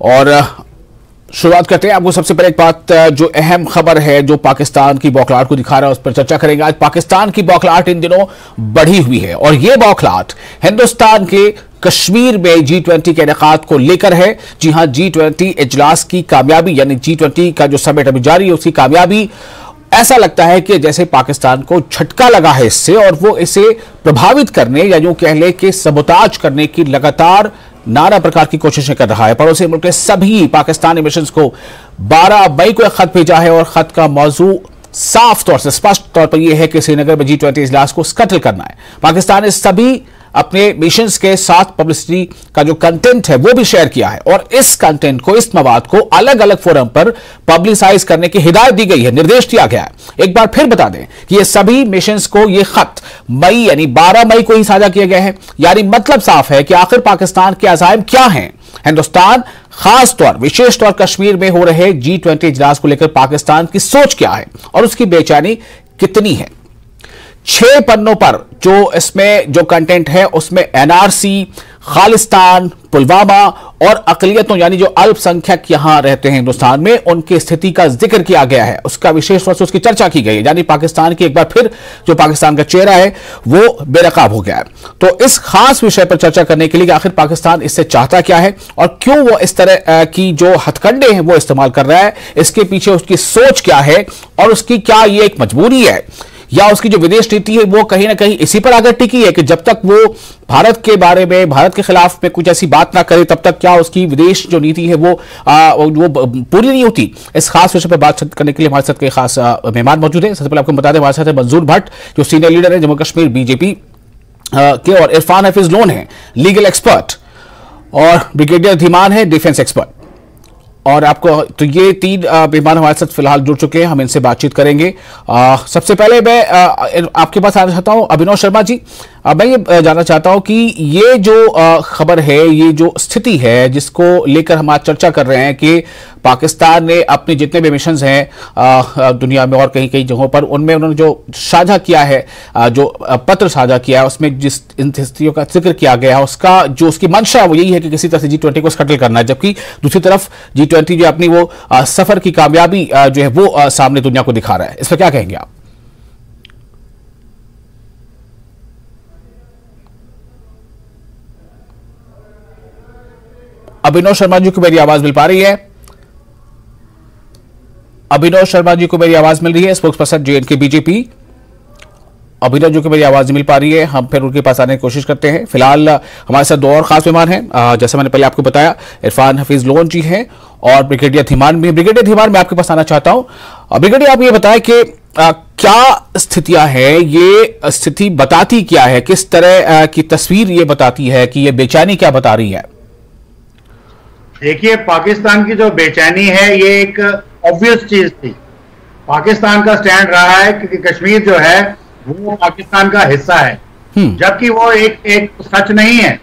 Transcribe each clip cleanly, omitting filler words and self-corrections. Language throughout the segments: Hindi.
और शुरुआत करते हैं। आपको सबसे पहले एक बात, जो अहम खबर है जो पाकिस्तान की बौखलाहट को दिखा रहा है उस पर चर्चा करेंगे। आज पाकिस्तान की बौखलाहट इन दिनों बढ़ी हुई है और यह बौखलाहट हिंदुस्तान के कश्मीर में G20 के इनेकाद को लेकर है। जी हां, G20 इजलास की कामयाबी, यानी G20 का जो समिट अभी जारी है उसकी कामयाबी, ऐसा लगता है कि जैसे पाकिस्तान को झटका लगा है इससे और वो इसे प्रभावित करने या यूं कह ले कि सबोताज करने की लगातार नाना प्रकार की कोशिशें कर रहा है। पड़ोसी मुल्क के सभी पाकिस्तानी मिशंस को 12 मई को एक खत भेजा है और खत का मौजू साफ तौर से, स्पष्ट तौर पर यह है कि श्रीनगर में G20 इजलास को स्कटल करना है। पाकिस्तान ने सभी अपने मिशंस के साथ पब्लिसिटी का जो कंटेंट है वो भी शेयर किया है और इस कंटेंट को, इस मवाद को अलग अलग फोरम पर पब्लिसाइज करने की हिदायत दी गई है, निर्देश दिया गया है। एक बार फिर बता दें कि ये सभी मिशंस को ये खत मई यानी 12 मई को ही साझा किए गए हैं। यानी मतलब साफ है कि आखिर पाकिस्तान के अज़ाइम क्या हैं। हिंदुस्तान, खास तौर विशेष तौर कश्मीर में हो रहे G20 इजलास को लेकर पाकिस्तान की सोच क्या है और उसकी बेचैनी कितनी है। 6 पन्नों पर जो इसमें जो कंटेंट है उसमें NRC, खालिस्तान, पुलवामा और अकलियतों यानी जो अल्पसंख्यक यहां रहते हैं हिंदुस्तान में, उनकी स्थिति का जिक्र किया गया है। उसका विशेष रूप से उसकी चर्चा की गई है। यानी पाकिस्तान की एक बार फिर जो पाकिस्तान का चेहरा है वो बेनकाब हो गया है। तो इस खास विषय पर चर्चा करने के लिए आखिर पाकिस्तान इससे चाहता क्या है और क्यों वो इस तरह की जो हथकंडे हैं वो इस्तेमाल कर रहा है, इसके पीछे उसकी सोच क्या है और उसकी क्या ये एक मजबूरी है या उसकी जो विदेश नीति है वो कहीं ना कहीं इसी पर आकर टिकी है कि जब तक वो भारत के बारे में, भारत के खिलाफ में कुछ ऐसी बात ना करे तब तक क्या उसकी विदेश जो नीति है वो पूरी नहीं होती। इस खास विषय पर बात करने के लिए हमारे साथ कई खास मेहमान मौजूद हैं। सबसे पहले आपको बता दें, हमारे साथ है मंजूर भट्ट जो सीनियर लीडर है जम्मू कश्मीर BJP के, और इरफान हफीज लोन है लीगल एक्सपर्ट, और ब्रिगेडियर धीमान है डिफेंस एक्सपर्ट। और आपको तो ये 3 मेहमान हमारे साथ फिलहाल जुड़ चुके हैं, हम इनसे बातचीत करेंगे। सबसे पहले मैं आपके पास आना चाहता हूं अभिनव शर्मा जी। मैं ये जानना चाहता हूं कि ये जो खबर है, ये जो स्थिति है जिसको लेकर हम आज चर्चा कर रहे हैं कि पाकिस्तान ने अपने जितने भी मिशंस हैं दुनिया में और कहीं कहीं जगहों पर, उनमें उन्होंने जो साझा किया है, जो पत्र साझा किया है, उसमें जिस इन स्थितियों का जिक्र किया गया है, उसका जो उसकी मंशा वो यही है कि किसी तरह से G20 को स्कटल करना है। जबकि दूसरी तरफ G20 जो अपनी वो सफर की कामयाबी जो है वो सामने दुनिया को दिखा रहा है। इस पर क्या कहेंगे आप? अभिनव शर्मा जी को मेरी आवाज मिल पा रही है? अभिनव शर्मा जी को मेरी आवाज मिल रही है, spokes person J&K BJP। Abhinav ji को मेरी आवाज मिल पा रही है, हम फिर उनके पास आने की कोशिश करते हैं। फिलहाल हमारे साथ 2 और खास मेहमान हैं, जैसे मैंने पहले आपको बताया, इरफान हफीज लोन जी हैं और ब्रिगेडियर धीमान भी। ब्रिगेडियर धीमान, मैं आपके पास आना चाहता हूं। ब्रिगेडियर, आप ये बताएं कि क्या स्थितियां हैं, ये स्थिति बताती क्या है, किस तरह की तस्वीर ये बताती है कि ये बेचैनी क्या बता रही है? देखिए, पाकिस्तान की जो बेचैनी है ये एक ऑब्वियस चीज थी। पाकिस्तान का स्टैंड रहा है कि कश्मीर जो है वो पाकिस्तान का हिस्सा है, जबकि वो एक सच नहीं है।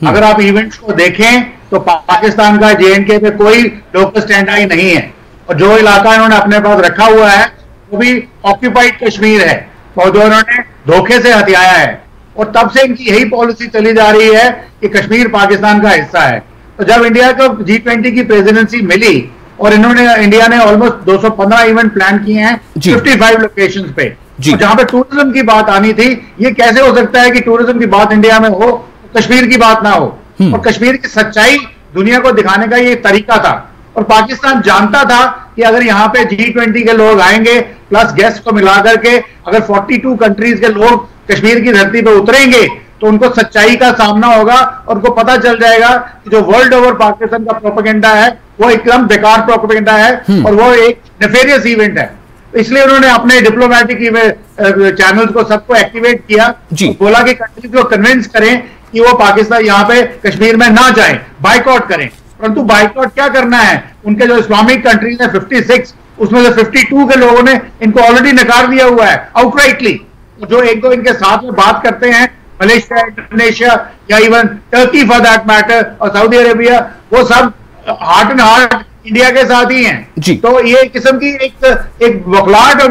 अगर आप इवेंट्स को देखें तो पाकिस्तान का J&K पे कोई लोकल स्टैंड आई नहीं है और जो इलाका इन्होंने अपने पास रखा हुआ है वो भी ऑक्यूपाइड कश्मीर है और जो इन्होंने धोखे से हथियाया है, और तब से इनकी यही पॉलिसी चली जा रही है कि कश्मीर पाकिस्तान का हिस्सा है। तो जब इंडिया को G20 की प्रेसिडेंसी मिली और इंडिया ने ऑलमोस्ट 215 इवेंट प्लान किए हैं 55 लोकेशंस पे, जहां पे टूरिज्म की बात आनी थी, ये कैसे हो सकता है कि टूरिज्म की बात इंडिया में हो, कश्मीर की बात ना हो? और कश्मीर की सच्चाई दुनिया को दिखाने का ये तरीका था। और पाकिस्तान जानता था कि अगर यहाँ पे G20 के लोग आएंगे प्लस गेस्ट को मिला करके अगर 42 कंट्रीज के लोग कश्मीर की धरती पे उतरेंगे तो उनको सच्चाई का सामना होगा और उनको पता चल जाएगा कि जो वर्ल्ड ओवर पाकिस्तान का प्रोपेगेंडा है वो एकदम बेकार प्रोपेगेंडा है और वो एक नेफेरियस इवेंट है। इसलिए उन्होंने अपने डिप्लोमेटिक चैनल्स को सबको एक्टिवेट किया, बोला कि कंट्रीज को कन्विंस करें कि वो पाकिस्तान यहाँ पे कश्मीर में ना जाए, बाइकआउट करें। परंतु बाइकआउट क्या करना है? उनके जो इस्लामिक कंट्रीज है 56, उसमें से 52 के लोगों ने इनको ऑलरेडी नकार दिया हुआ है आउटराइटली। जो एक दो इनके साथ में बात करते हैं, मलेशिया, इंडोनेशिया या even Turkey for that matter और सऊदी अरेबिया, वो सब हार्ट एंड हार्ट इंडिया के साथ ही हैं। तो ये किस्म की एक बौखलाहट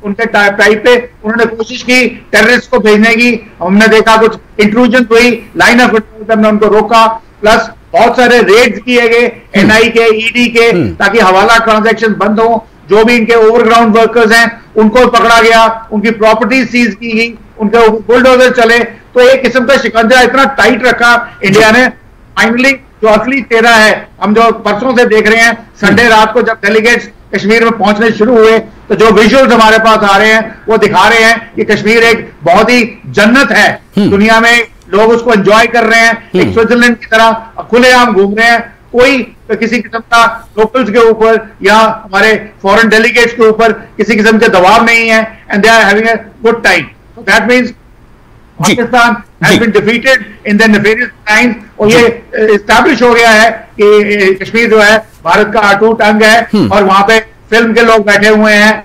उनके टाइप पे उन्होंने कोशिश की टेररिस्ट को भेजने की। हमने देखा कुछ इंट्रूजन हुई, लाइन ऑफ हमने उनको रोका, प्लस बहुत सारे रेड्स किए गए एनआई के, ईडी के, ताकि हवाला ट्रांजैक्शन बंद हो। जो भी इनके ओवरग्राउंड वर्कर्स हैं उनको पकड़ा गया, उनकी प्रॉपर्टी सीज की गई, उनके बुलडोजर चले। तो एक किस्म का शिकंजा इतना टाइट रखा इंडिया ने। फाइनली जो असली चेहरा है, हम जो परसों से देख रहे हैं, संडे रात को जब डेलीगेट्स कश्मीर में पहुंचने शुरू हुए तो जो विजुअल्स हमारे पास आ रहे हैं वो दिखा रहे हैं कि कश्मीर एक बहुत ही जन्नत है। दुनिया में लोग उसको एंजॉय कर रहे हैं, एक स्विट्जरलैंड की तरह खुलेआम घूम रहे हैं। कोई किसी किस्म का लोकल्स के ऊपर या हमारे फॉरेन डेलीगेट्स के ऊपर किसी किस्म के दबाव नहीं है, and they are having a good time. So that means Pakistan has been defeated in the nefarious times, और ये एस्टैब्लिश हो गया है कि कश्मीर जो है भारत का अटूट अंग है, और वहां पे फिल्म के लोग बैठे हुए हैं,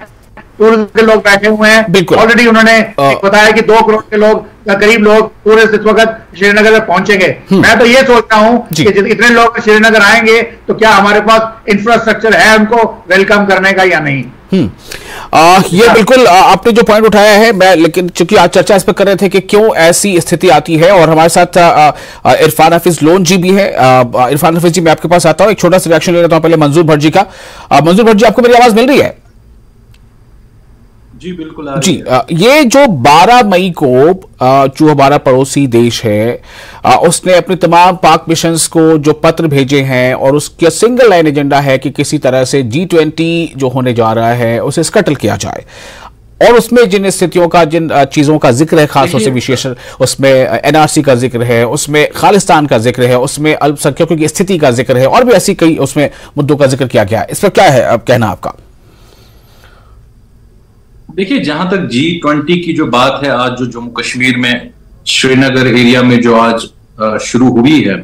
टूरिज्म के लोग बैठे हुए हैं। ऑलरेडी उन्होंने बताया कि 2 करोड़ के लोग या करीब लोग टूरिस्ट इस वक्त श्रीनगर में पहुंचेंगे। मैं तो ये सोचता हूं कि इतने लोग श्रीनगर आएंगे तो क्या हमारे पास इंफ्रास्ट्रक्चर है उनको वेलकम करने का या नहीं। ये बिल्कुल आपने जो पॉइंट उठाया है, मैं लेकिन चूंकि आज चर्चा इस पर कर रहे थे कि क्यों ऐसी स्थिति आती है, और हमारे साथ इरफान हफीज लोन जी भी है। इरफान हफीज जी, मैं आपके पास आता हूं, एक छोटा सा रिएक्शन ले लेता हूं पहले मंजूर भट्ट जी का। मंजूर भट्ट जी, आपको मेरी आवाज मिल रही है? जी बिल्कुल जी। ये जो 12 मई को जो हमारा पड़ोसी देश है उसने अपने तमाम पाक मिशंस को जो पत्र भेजे हैं, और उसका सिंगल लाइन एजेंडा है कि किसी तरह से G20 जो होने जा रहा है उसे स्कटल किया जाए, और उसमें जिन स्थितियों का, जिन चीजों का जिक्र है, खासतौर से विशेष उसमें NRC का जिक्र है, उसमें खालिस्तान का जिक्र है, उसमें अल्पसंख्यकों की स्थिति का जिक्र है, और भी ऐसी कई उसमें मुद्दों का जिक्र किया गया है। इस पर क्या है अब कहना आपका? देखिए, जहां तक G20 की जो बात है, आज जो जम्मू कश्मीर में श्रीनगर एरिया में जो आज शुरू हुई है,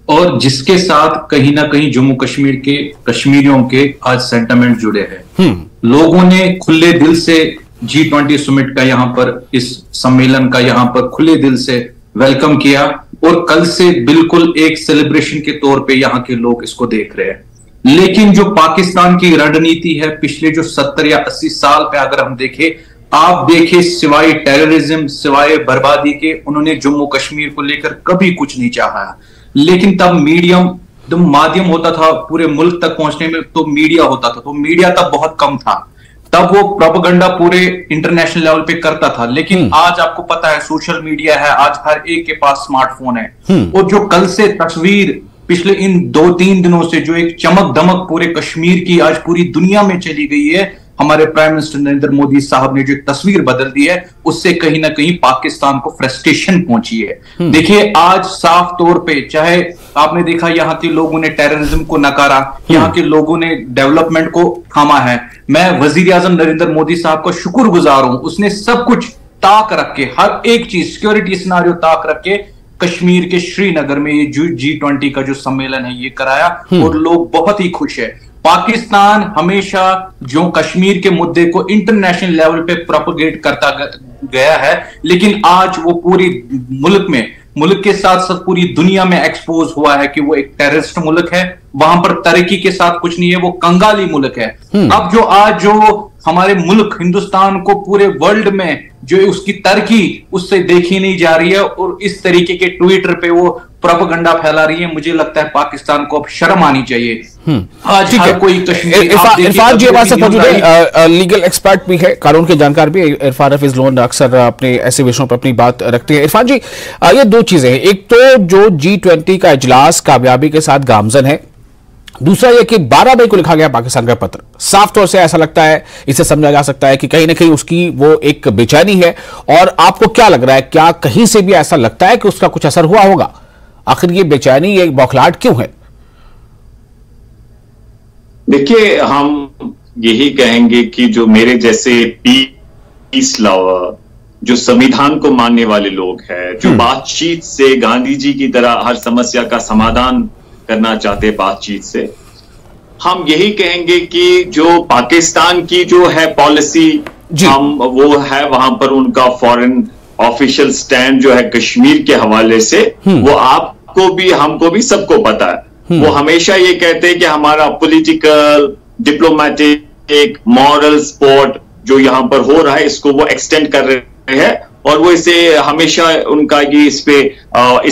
और जिसके साथ कहीं ना कहीं जम्मू कश्मीर के कश्मीरियों के आज सेंटिमेंट जुड़े हैं। लोगों ने खुले दिल से G20 समिट का, यहाँ पर इस सम्मेलन का यहाँ पर खुले दिल से वेलकम किया, और कल से बिल्कुल एक सेलिब्रेशन के तौर पे यहाँ के लोग इसको देख रहे हैं। लेकिन जो पाकिस्तान की रणनीति है पिछले जो 70 या 80 साल पे अगर हम देखें, आप देखिए, सिवाय टेररिज्म, सिवाय बर्बादी के, उन्होंने जम्मू कश्मीर को लेकर कभी कुछ नहीं चाहा। लेकिन तब माध्यम होता था पूरे मुल्क तक पहुंचने में, तो मीडिया होता था, तो मीडिया तब बहुत कम था, तब वो प्रोपेगेंडा पूरे इंटरनेशनल लेवल पे करता था। लेकिन आज आपको पता है सोशल मीडिया है, आज हर एक के पास स्मार्टफोन है, और जो कल से तस्वीर पिछले इन 2-3 दिनों से जो एक चमक दमक पूरे कश्मीर की आज पूरी दुनिया में चली गई है, हमारे प्राइम मिनिस्टर नरेंद्र मोदी साहब ने जो एक तस्वीर बदल दी है, उससे कहीं ना कहीं पाकिस्तान को फ्रस्ट्रेशन पहुंची है। देखिए, आज साफ तौर पे, चाहे आपने देखा यहाँ के लोगों ने टेररिज्म को नकारा, यहाँ के लोगों ने डेवलपमेंट को थामा है। मैं वजीर आजम नरेंद्र मोदी साहब का शुक्रगुजार हूं, उसने सब कुछ ताक रख के, हर एक चीज, सिक्योरिटी सिनारियो ताक रख के कश्मीर के श्रीनगर में ये G20 का जो सम्मेलन है ये कराया, और लोग बहुत ही खुश है। पाकिस्तान हमेशा जो कश्मीर के मुद्दे को इंटरनेशनल लेवल पे प्रोपेगेट करता गया है, लेकिन आज वो पूरी मुल्क के साथ साथ पूरी दुनिया में एक्सपोज हुआ है कि वो एक टेररिस्ट मुल्क है, वहां पर तरक्की के साथ कुछ नहीं है, वो कंगाली मुल्क है। अब जो आज जो हमारे मुल्क हिंदुस्तान को पूरे वर्ल्ड में जो उसकी तरक्की उससे देखी नहीं जा रही है, और इस तरीके के ट्विटर पे वो प्रोपेगेंडा फैला रही है, मुझे लगता है पाकिस्तान को अब शर्म आनी चाहिए। आज हर कोई कश्मीर, इरफान जी हमारे साथ मौजूद है, लीगल एक्सपर्ट भी है, कानून के जानकार भी। इरफान हफीज लोन अक्सर अपने ऐसे विषयों पर अपनी बात रखते हैं। इरफान जी, ये 2 चीजें हैं, एक तो जो G20 का इजलास कामयाबी के साथ गामजन है, दूसरा यह कि 12 मई को लिखा गया पाकिस्तान का पत्र, साफ तौर से ऐसा लगता है, इसे समझा जा सकता है कि कहीं ना कहीं उसकी वो एक बेचैनी है। और आपको क्या लग रहा है, क्या कहीं से भी ऐसा लगता है कि उसका कुछ असर हुआ होगा? आखिर ये बेचैनी, ये बौखलाहट क्यों है? देखिए, हम यही कहेंगे कि जो मेरे जैसे पीस लवर, जो संविधान को मानने वाले लोग हैं, जो बातचीत से गांधी जी की तरह हर समस्या का समाधान करना चाहते बातचीत से, हम यही कहेंगे कि जो पाकिस्तान की जो है पॉलिसी, हम वो है वहां पर उनका फॉरेन ऑफिशियल स्टैंड जो है कश्मीर के हवाले से, वो आपको भी हमको भी सबको पता है। वो हमेशा ये कहते हैं कि हमारा पॉलिटिकल, डिप्लोमेटिक, मॉरल सपोर्ट जो यहां पर हो रहा है, इसको वो एक्सटेंड कर रहे हैं, और वो इसे हमेशा उनका ये इस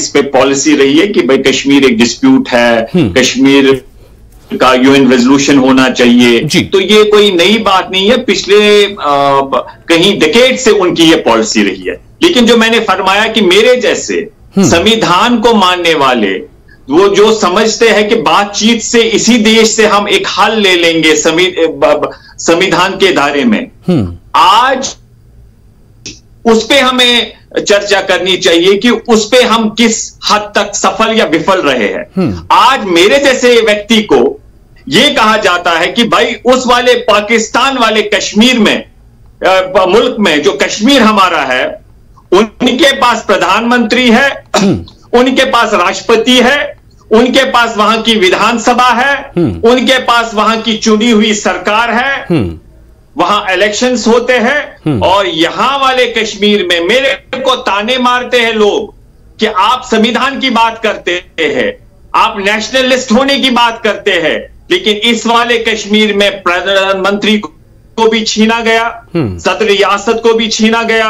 पे पॉलिसी रही है कि भाई कश्मीर एक डिस्प्यूट है, कश्मीर का यूएन रेजोल्यूशन होना चाहिए। तो ये कोई नई बात नहीं है, पिछले कहीं डिकेड से उनकी ये पॉलिसी रही है। लेकिन जो मैंने फरमाया कि मेरे जैसे संविधान को मानने वाले, वो जो समझते हैं कि बातचीत से इसी देश से हम एक हल ले लेंगे संविधान के दायरे में, आज उस पे हमें चर्चा करनी चाहिए कि उस पे हम किस हद तक सफल या विफल रहे हैं। आज मेरे जैसे व्यक्ति को यह कहा जाता है कि भाई उस वाले पाकिस्तान वाले कश्मीर में, मुल्क में जो कश्मीर हमारा है, उनके पास प्रधानमंत्री है, उनके पास राष्ट्रपति है, उनके पास वहां की विधानसभा है, उनके पास वहां की चुनी हुई सरकार है, वहां इलेक्शंस होते हैं, और यहां वाले कश्मीर में मेरे को ताने मारते हैं लोग कि आप संविधान की बात करते हैं, आप नेशनलिस्ट होने की बात करते हैं, लेकिन इस वाले कश्मीर में प्रधानमंत्री को भी छीना गया, सदर रियासत को भी छीना गया,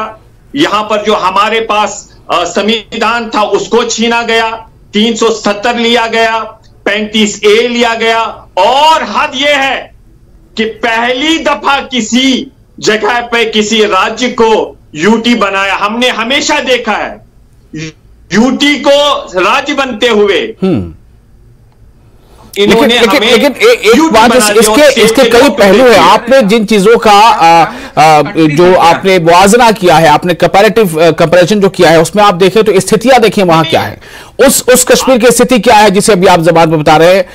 यहां पर जो हमारे पास संविधान था उसको छीना गया, 370 लिया गया, 35A लिया गया, और हद यह है कि पहली दफा किसी जगह पे किसी राज्य को यूटी बनाया। हमने हमेशा देखा है यूटी को राज्य बनते हुए, लेकिन एक बात, इसके कई पहलू है। आपने जिन चीजों का जो आपने मुआवजा किया है, आपने कंपैरिजन जो किया है, उसमें आप देखें तो स्थितियां देखिए वहां क्या है, उस कश्मीर की स्थिति क्या है जिसे अभी आप जबान में बता रहे हैं,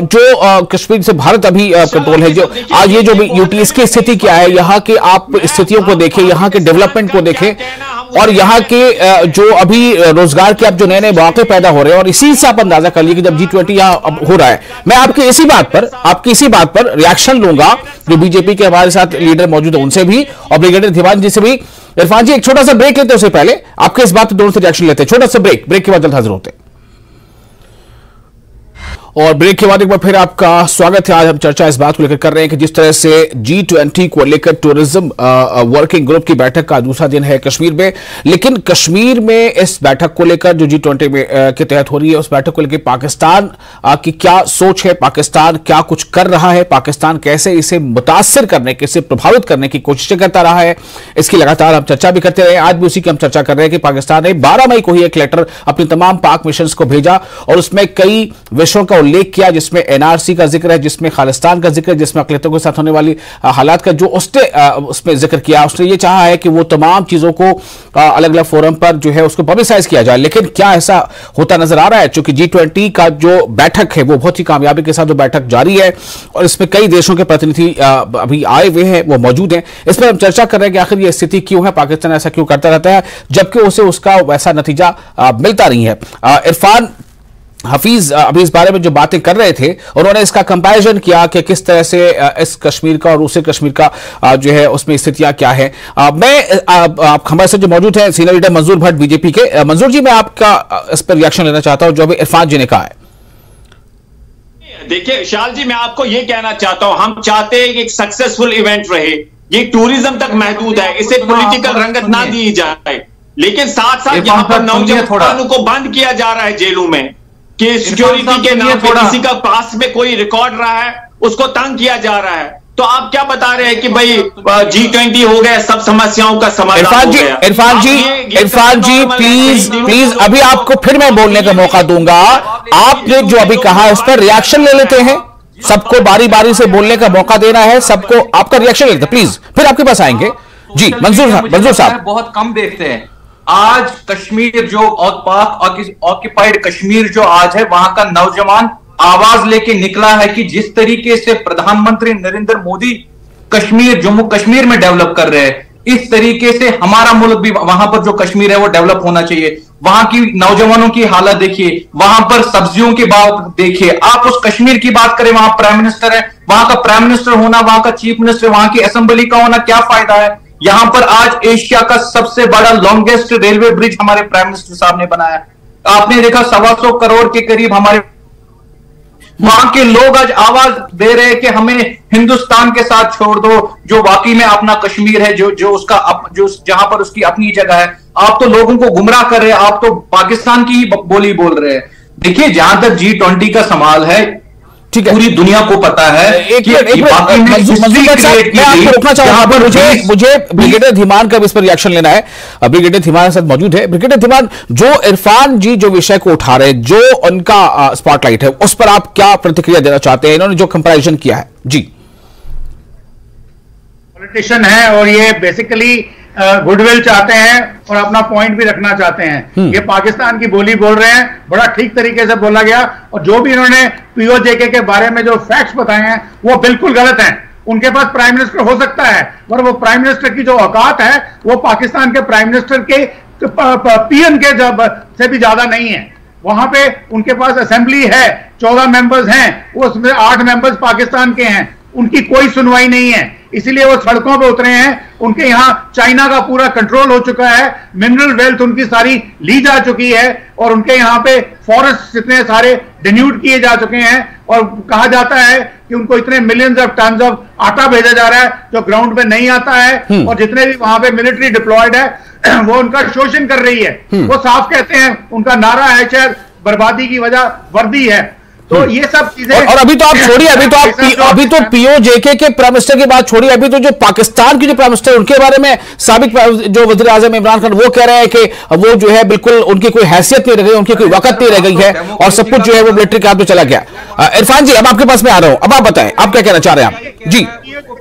जो कश्मीर से भारत अभी कंट्रोल है, जो आज ये जो यूटी, इसकी स्थिति क्या है, यहाँ की आप स्थितियों को देखें, यहाँ के डेवलपमेंट को देखें, और यहाँ के जो अभी रोजगार के अब जो नए नए मौके पैदा हो रहे हैं, और इसी से आप अंदाजा कर लीजिए कि जब G20 यहाँ हो रहा है। मैं आपकी इसी बात पर रिएक्शन लूंगा, जो बीजेपी के हमारे साथ लीडर मौजूद है उनसे भी, और ब्रिगेडियर दीवान जी से भी। इरफान जी, एक छोटा सा ब्रेक लेते हैं, उससे पहले आपके इस बात पर दोनों से रिएक्शन लेते हैं। छोटा सा ब्रेक के बाद जल्द हाजिर होते हैं। और ब्रेक के बाद एक बार फिर आपका स्वागत है। आज हम चर्चा इस बात को लेकर कर रहे हैं कि जिस तरह से G20 को लेकर टूरिज्म वर्किंग ग्रुप की बैठक का दूसरा दिन है कश्मीर में, लेकिन कश्मीर में इस बैठक को लेकर जो G20 में के तहत हो रही है, उस बैठक को लेकर पाकिस्तान की क्या सोच है, पाकिस्तान क्या कुछ कर रहा है, पाकिस्तान कैसे इसे मुतासर करने के, इसे प्रभावित करने की कोशिशें करता रहा है, इसकी लगातार हम चर्चा भी करते रहे। आज भी उसी की हम चर्चा कर रहे हैं कि पाकिस्तान ने 12 मई को ही एक लेटर अपने तमाम पाक मिशंस को भेजा, और उसमें कई विषयों का उल्लेख किया, जिसमें एनआरसी का जिक्र है, जिसमें खालिस्तान का जिक्र है, जिसमें अक़लियतों के साथ होने वाली हालात का जो उसने उसमें जिक्र किया। उसने ये चाहा है कि वो तमाम चीजों को अलग अलग फोरम पर जो है उसको पब्लिसाइज किया जाए, लेकिन क्या ऐसा होता नजर आ रहा है? क्योंकि G20 का जो बैठक है वो बहुत ही कामयाबी के साथ जो बैठक जारी है, और इसमें कई देशों के प्रतिनिधि अभी आए हुए हैं, वो मौजूद हैं। इस पर हम चर्चा कर रहे हैं कि आखिर ये स्थिति क्यों है, पाकिस्तान ऐसा क्यों करता रहता है जबकि उसे उसका वैसा नतीजा मिलता नहीं है। इरफान हफीज अभी इस बारे में जो बातें कर रहे थे, उन्होंने इसका कंपैरिजन किया कि किस तरह से इस कश्मीर का और दूसरे कश्मीर का जो है उसमें स्थितियां क्या है। मैं आप हमारे साथ जो मौजूद हैं सीनियर लीडर मंजूर भट्ट बीजेपी के। मंजूर जी, मैं आपका इस पर रिएक्शन लेना चाहता हूं जो अभी इरफान जी ने कहा है। देखिए शाल जी, मैं आपको यह कहना चाहता हूं, हम चाहते हैं कि एक सक्सेसफुल इवेंट रहे, ये टूरिज्म तक महदूद है, इसे पॉलिटिकल रंगत ना दी जाए, लेकिन साथ साथ यहां पर नौजवानों को बंद किया जा रहा है जेलों में कि सिक्योरिटी के नाम पे किसी का पास में कोई रिकॉर्ड रहा है उसको तंग किया जा रहा है। तो आप क्या बता रहे हैं कि भाई G20 हो गया, सब समस्याओं का समाधान हो गया? इरफान जी प्लीज अभी आपको फिर मैं बोलने का मौका दूंगा। आपने जो अभी कहा उस पर रिएक्शन ले लेते हैं, सबको बारी बारी से बोलने का मौका देना है, सबको आपका रिएक्शन लेते हैं प्लीज, फिर आपके पास आएंगे। जी मंजूर साहब, बहुत कम देखते हैं आज कश्मीर जो पाक ऑक्यूपाइड कश्मीर जो आज है, वहां का नौजवान आवाज लेके निकला है कि जिस तरीके से प्रधानमंत्री नरेंद्र मोदी कश्मीर, जम्मू कश्मीर में डेवलप कर रहे हैं, इस तरीके से हमारा मुल्क भी वहां पर जो कश्मीर है वो डेवलप होना चाहिए। वहां की नौजवानों की हालत देखिए, वहां पर सब्जियों की बात देखिए। आप उस कश्मीर की बात करें, वहां प्राइम मिनिस्टर है, वहां का प्राइम मिनिस्टर होना, वहां का चीफ मिनिस्टर, वहां की असेंबली का होना क्या फायदा है? यहां पर आज एशिया का सबसे बड़ा लॉन्गेस्ट रेलवे ब्रिज हमारे प्राइम मिनिस्टर साहब ने बनाया। आपने देखा 125 करोड़ के करीब हमारे वहां के लोग आज आवाज दे रहे हैं कि हमें हिंदुस्तान के साथ छोड़ दो, जो वाकई में अपना कश्मीर है, जो उसका जो जहां पर उसकी अपनी जगह है। आप तो लोगों को गुमराह कर रहे हैं, आप तो पाकिस्तान की ही बोली बोल रहे हैं। देखिए, जहां तक G20 का सवाल है, ठीक है, पूरी दुनिया को पता है कि मुझे ब्रिगेडियर धीमान का भी इस पर रिएक्शन लेना है। ब्रिगेडियर धीमान साथ मौजूद है। ब्रिगेडियर धीमान, जो इरफान जी जो विषय को उठा रहे, जो उनका स्पॉटलाइट है, उस पर आप क्या प्रतिक्रिया देना चाहते हैं? इन्होंने जो कंपैरिजन किया है, जी, पॉलिटिशियन है और ये बेसिकली गुडविल चाहते हैं और अपना पॉइंट भी रखना चाहते हैं। ये पाकिस्तान की बोली बोल रहे हैं, बड़ा ठीक तरीके से बोला गया। और जो भी इन्होंने पीओजेके के बारे में जो फैक्ट्स बताए हैं वो बिल्कुल गलत हैं। उनके पास प्राइम मिनिस्टर हो सकता है, पर वो प्राइम मिनिस्टर की जो औकात है वो पाकिस्तान के प्राइम मिनिस्टर के पीएम के से भी ज्यादा नहीं है। वहां पे उनके पास असेंबली है, 14 मेंबर्स हैं, उसमें 8 मेंबर्स पाकिस्तान के हैं। उनकी कोई सुनवाई नहीं है, इसीलिए वो सड़कों पे उतरे हैं। उनके यहाँ चाइना का पूरा कंट्रोल हो चुका है, मिनरल वेल्थ उनकी सारी ली जा चुकी है और उनके यहाँ पे फॉरेस्ट इतने सारे डिन्यूट किए जा चुके हैं। और कहा जाता है कि उनको इतने मिलियंस ऑफ टन्स ऑफ आटा भेजा जा रहा है जो ग्राउंड पे नहीं आता है। और जितने भी वहां पे मिलिट्री डिप्लॉयड है वो उनका शोषण कर रही है। वो साफ कहते हैं, उनका नारा है शायद बर्बादी की वजह वर्दी है। तो ये सब चीजें और अभी तो आप छोड़िए, अभी तो पीओजेके के प्राइम मिनिस्टर की बात छोड़िए, अभी तो जो पाकिस्तान की जो प्राइम मिनिस्टर उनके बारे में साबिक जो वज़ीर आज़म इमरान खान वो कह रहे हैं कि वो जो है बिल्कुल उनकी कोई हैसियत नहीं रह गई, उनकी कोई वक़्त नहीं रह गई है और सब कुछ जो है वो मिलिट्री के हाथ में चला गया। इरफान जी, अब आपके पास में आ रहा हूं, अब आप बताएं, आप क्या कहना चाह रहे हैं? आप जी,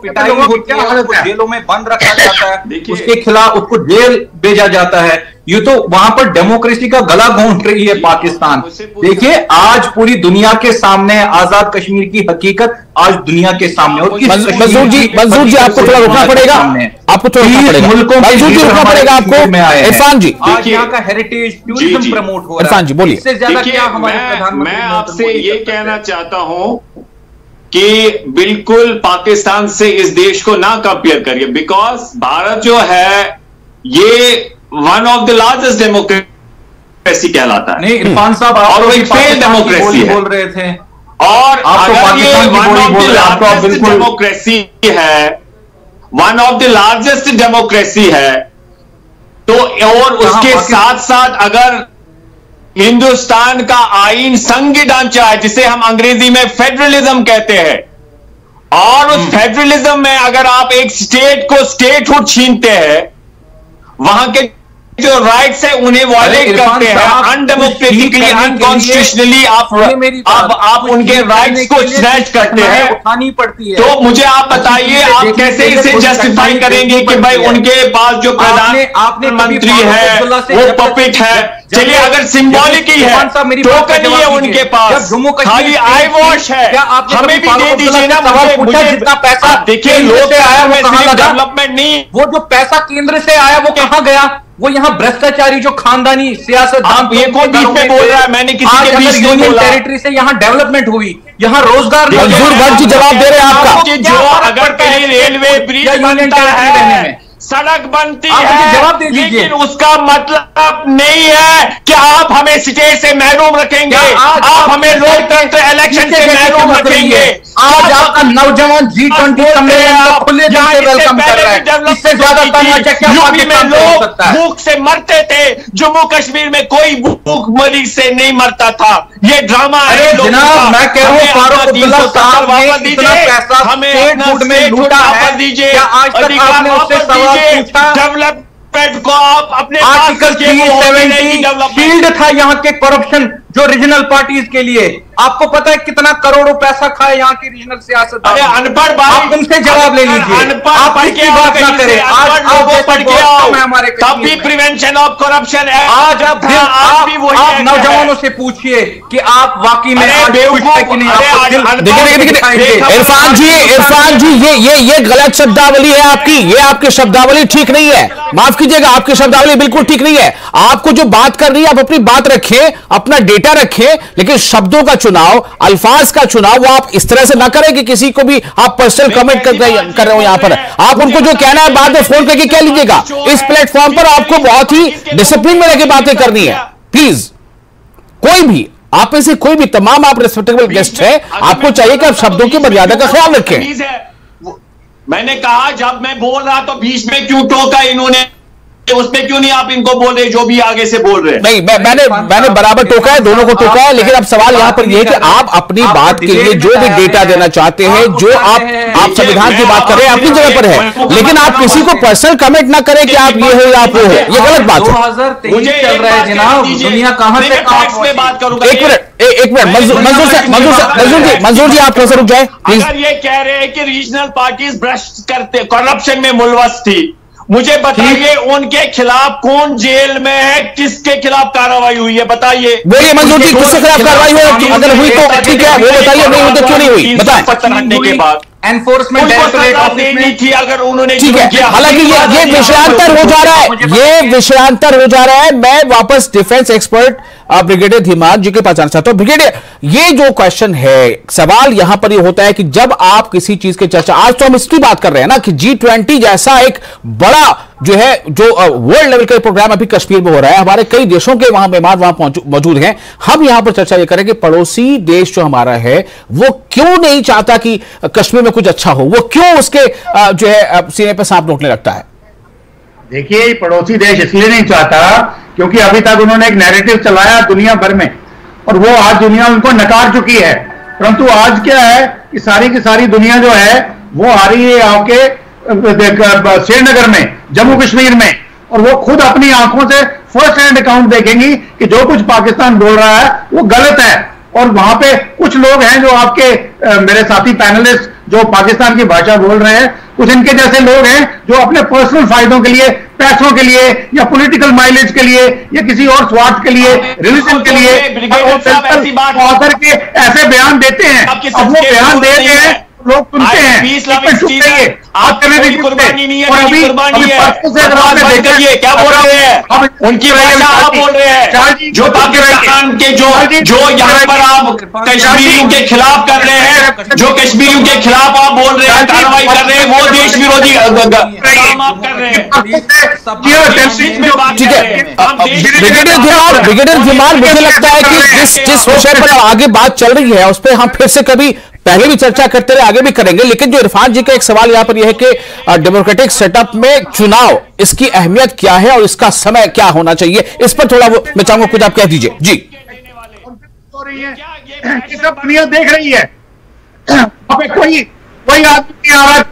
पिटाई होती है, उसको जेलों में बंद रखा जाता है, उसके खिलाफ उसको जेल भेजा जाता है। ये तो वहां पर डेमोक्रेसी का गला घोंट रही है पाकिस्तान। देखिए, आज पूरी दुनिया के सामने आजाद कश्मीर की हकीकत आज दुनिया के सामने। और मंजूर जी आपको थोड़ा रुकना पड़ेगा, आपको थोड़ा रुकना पड़ेगा, मंजूर जी रुकना पड़ेगा आपको। इरफान जी, आज यहाँ का हेरिटेज टूरिज्म प्रमोट हो रहा है। इरफान जी बोलिए। इससे ज्यादा क्या हमारे प्रधानमंत्री? मैं आपसे ये कहना चाहता हूं कि बिल्कुल पाकिस्तान से इस देश को ना कंपेयर करिए, बिकॉज भारत जो है ये one of the largest democracy कहलाता है। नहीं इरफान साहब, और वो एक फेल डेमोक्रेसी बोल रहे थे, और अगर ये one of the largest democracy है, one of the largest democracy है, तो और उसके साथ साथ अगर हिंदुस्तान का आईन संघीय ढांचा है जिसे हम अंग्रेजी में फेडरलिज्म कहते हैं, और उस फेडरलिज्म में अगर आप एक स्टेट को स्टेटहुड छीनते हैं, वहां के जो राइट्स है उन्हें वायलेट करते हैं, अनडेमोक्रेटिकली, अनकॉन्स्टिट्यूशनली आप उनके राइट्स को स्नैच करते हैं, उठानी पड़ती है। तो मुझे आप बताइए, आप कैसे इसे जस्टिफाई करेंगे कि भाई उनके पास जो प्रधानमंत्री है वो पपेट है? चलिए, अगर सिंबॉलिक ही है, टोकन ही है उनके पास, खाली आई वॉश है, हमें भी दे दीजिए ना। मुझे जितना पैसा देखिए, लोग आया वो डेवलपमेंट नहीं, वो जो पैसा केंद्र से आया वो कहां गया? वो यहाँ भ्रष्टाचारी जो खानदानी सियासतदान, ये कौन बीच में बोल रहा है? मैंने किसी के बीच में यूनियन टेरिटरी से यहाँ डेवलपमेंट हुई, यहाँ रोजगार। मंजूर भट्ट जी जवाब दे रहे हैं आपका। जो अगर कहीं रेलवे ब्रिज बनता है, सड़क बनती है, जवाब दे दीजिए, लेकिन उसका मतलब नहीं है कि आप हमें स्टेट से महरूम रखेंगे, आप हमें लोकतंत्र इलेक्शन से महरूम रखेंगे। आज आपका नौजवान G20 सम्मेलन को खुले दिल से वेलकम कर रहा है। इससे ज्यादा यूपी में लोग भूख से मरते थे, जम्मू कश्मीर में कोई भूखमरी से नहीं मरता था। ये ड्रामा है जनाब। मैं कह रहा हूँ फारूक अब्दुल्ला साहब ने इतना पैसा स्टेट फूड में लूटा है, क्या आज तक आपने उससे सवाल पूछा? डेवलपमेंट को आप अपने आर्टिकल 370 शील्ड था यहाँ के करप्शन जो रीजनल पार्टीज के लिए। आपको पता है कितना करोड़ों पैसा खाए यहाँ की रीजनल सियासत? अरे अनपढ़ आप उनसे जवाब ले लीजिए, आप इसकी बात ना करें। आज लोगों पढ़ के आओ, हमारे तब भी प्रिवेंशन ऑफ करप्शन है। आज आप नौजवानों से पूछिए कि आप वाकई में इरफान जी ये गलत शब्दावली है आपकी, ये आपकी शब्दावली ठीक नहीं है। माफ कीजिएगा, आपकी शब्दावली बिल्कुल ठीक नहीं है। आपको जो बात कर रही है आप अपनी बात रखिए, अपना डेटा रखें, लेकिन शब्दों का चुनाव, अल्फाज का चुनाव वो आप इस तरह से ना करें कि किसी को भी आप पर्सनल कमेंट कर रहे हो। यहां पर आप उनको जो कहना है बाद में फोन करके कह लीजिएगा। इस प्लेटफॉर्म पर आपको बहुत ही डिसिप्लिन में रहकर बातें करनी है। प्लीज, कोई भी आप में से कोई भी, तमाम आप रिस्पेक्टेबल गेस्ट हैं, आपको चाहिए कि आप शब्दों की मर्यादा का ख्याल रखें। मैंने कहा जब मैं बोल रहा तो बीच में क्यों टोका इन्होंने, उस पे क्यों नहीं आप इनको बोल रहे जो भी आगे से बोल रहे हैं? नहीं, मैंने बराबर टोका है, दोनों को टोका है, लेकिन अब सवाल यहां पर यह है कि आप अपनी बात के लिए जो भी डेटा देना चाहते हैं, जो आप संविधान की बात कर रहे हैं, अपनी जगह पर है, लेकिन आप किसी को पर्सनल कमेंट ना करें कि आप ये हो या आप वो हो, ये गलत बात है। 2023 चल रहा है जनाब, दुनिया कहां से बात करूंगा। एक मिनट मंजूर जी आप थोड़ा सा रुक जाए प्लीज। अगर ये कह रहे हैं कि रीजनल पार्टीज भ्रष्ट करते, करप्शन में मुलवस थी, मुझे बताइए उनके खिलाफ कौन जेल में है, किसके खिलाफ कार्रवाई हुई है, बताइए। बोलिए मंजूर जी, किसके खिलाफ कार्रवाई हुई, अगर हुई तो ठीक है, वो बताइए, नहीं हुई तो क्यों नहीं हुई बताएं। हटने के बाद एनफोर्समेंट डायरेक्टरेट ऑफिस में थी अगर उन्होंने ठीक है, हालांकि ये विषयांतर हो जा रहा है, ये विषयांतर हो जा रहा है। मैं वापस डिफेंस एक्सपर्ट ब्रिगेडियर धीमान जी के पास जाना चाहता हूं। ब्रिगेडियर, ये जो क्वेश्चन है, सवाल यहां पर ये होता है कि जब आप किसी चीज की चर्चा, आज तो हम इसकी बात कर रहे हैं ना कि G20 जैसा एक बड़ा जो है, जो वर्ल्ड लेवल का प्रोग्राम अभी कश्मीर में हो रहा है, हमारे कई देशों के वहां मेहमान वहां मौजूद हैं। हम यहां पर चर्चा ये करें कि पड़ोसी देश जो हमारा है वो क्यों नहीं चाहता कि कश्मीर में कुछ अच्छा हो, वो क्यों उसके जो है सीने पर सांप नोटने लगता है? देखिए, पड़ोसी देश इसलिए नहीं चाहता क्योंकि अभी तक उन्होंने एक नैरेटिव चलाया दुनिया भर में, और वो आज दुनिया उनको नकार चुकी है। परंतु आज क्या है कि सारी की सारी दुनिया जो है वो आ रही है आपके श्रीनगर में, जम्मू कश्मीर में, और वो खुद अपनी आंखों से फर्स्ट हैंड अकाउंट देखेंगी कि जो कुछ पाकिस्तान बोल रहा है वो गलत है। और वहां पे कुछ लोग हैं जो आपके मेरे साथी पैनलिस्ट जो पाकिस्तान की भाषा बोल रहे हैं, कुछ इनके जैसे लोग हैं जो अपने पर्सनल फायदों के लिए, पैसों के लिए, या पॉलिटिकल माइलेज के लिए, या किसी और स्वार्थ के लिए, रिलीजन के लिए ऑथर के ऐसे बयान देते हैं। अब वो बयान दे रहे हैं, लोग सुनते हैं, आप करने की कुर्बानी नहीं है, और अभी क्या बोल रहे हैं, उनकी भाषा आप बोल रहे हैं, जो पाकिस्तान के जो यहाँ पर आप कश्मीरियों के खिलाफ कर रहे हैं, जो कश्मीरियों के खिलाफ आप बोल रहे हैं, कार्रवाई कर रहे हैं, वो देश विरोधी काम आप कर रहे हैं। ठीक है, ब्रिगेडियर धीमान, मुझे लगता है कि जिस विषय पर आगे बात चल रही है उस पर हम फिर से कभी पहले भी चर्चा करते रहे, आगे भी करेंगे, लेकिन जो इरफान जी का एक सवाल यहां पर यह है कि डेमोक्रेटिक सेटअप में चुनाव, इसकी अहमियत क्या है और इसका समय क्या होना चाहिए, इस पर थोड़ा वो मैं चाहूंगा कुछ आप कह दीजिए जी। सब दुनिया देख रही है, कोई आदमी आ रहा है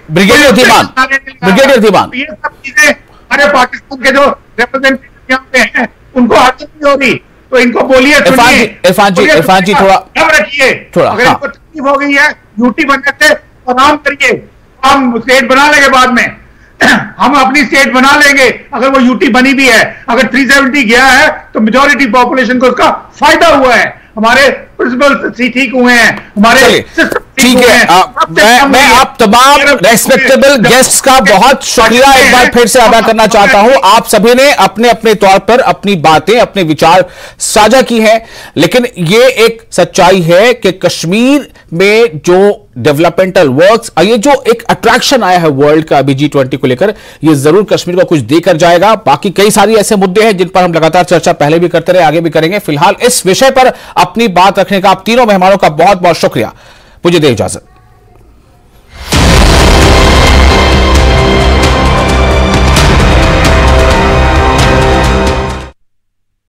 ब्रिगेडियर धीमान, ये सब चीजें हमारे पाकिस्तान के जो रिप्रेजेंटेटिव यहाँ पे हैं उनको हासिल नहीं हो रही, तो इनको बोलिए, इरफान जी थोड़ा रखिए, अगर इनको तकलीफ हो गई है यूटी बनने से तो आराम करिए, हम स्टेट बना लेंगे बाद में हम अपनी स्टेट बना लेंगे। अगर वो यूटी बनी भी है, अगर 370 गया है तो मेजॉरिटी पॉपुलेशन को उसका फायदा हुआ है, हमारे प्रिंसिपल ठीक हुए हैं, हमारे ठीक है। मैं आप तमाम रेस्पेक्टेबल गेस्ट्स का बहुत शुक्रिया एक बार फिर से अदा करना चाहता हूं। आप सभी ने अपने अपने तौर पर अपनी बातें, अपने विचार साझा की हैं, लेकिन ये एक सच्चाई है कि कश्मीर में जो डेवलपमेंटल वर्क्स, ये जो एक अट्रैक्शन आया है वर्ल्ड का अभी G20 को लेकर, ये जरूर कश्मीर को कुछ देकर जाएगा। बाकी कई सारी ऐसे मुद्दे हैं जिन पर हम लगातार चर्चा पहले भी करते रहे, आगे भी करेंगे। फिलहाल इस विषय पर अपनी बात रखने का आप तीनों मेहमानों का बहुत बहुत शुक्रिया। मुझे दे इजाजत।